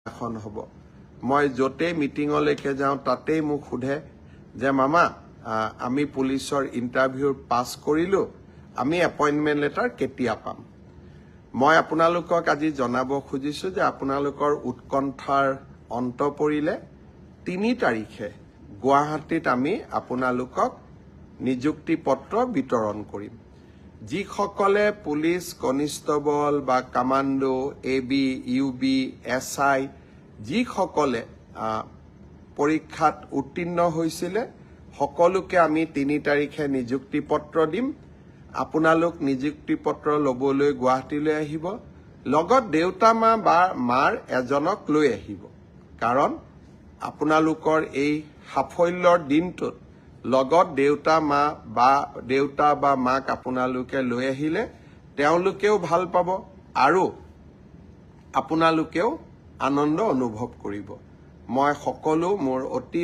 এখন হ'ব মই য'তেই মিটিঙলৈকে যাওঁ তাতেই মোক সোধে যে মামা আমি পুলিচৰ ইণ্টাৰভিউ পাছ কৰিলোঁ আমি এপইণ্টমেণ্ট লেটাৰ কেতিয়া পাম মই আপোনালোকক আজি জনাব খুজিছোঁ যে আপোনালোকৰ উৎকণ্ঠাৰ অন্ত পৰিলে 3 তাৰিখে গুৱাহাটীত আমি আপোনালোকক নিযুক্তি পত্ৰ বিতৰণ কৰিম যিসকলে পুলিচ কনিষ্টবল বা কামাণ্ডো AB UB SI যিসকলে পৰীক্ষাত উত্তীৰ্ণ হৈছিলে সকলোকে আমি 3 তাৰিখে নিযুক্তি পত্ৰ দিম আপোনালোক নিযুক্তি পত্ৰ লবলৈ গুৱাহাটীলৈ আহিব লগত দেউতা মা বা মাৰ এজনক লৈ আহিব কাৰণ আপোনালোকৰ এই সাফল্যৰ দিনটোত লগত দেউতা বা মাক আপোনালোকে লৈ আহিলে তেওঁলোকেও ভাল পাব আৰু আপোনালোকেও আনন্দ অনুভৱ কৰিব মই সকলো মোৰ অতি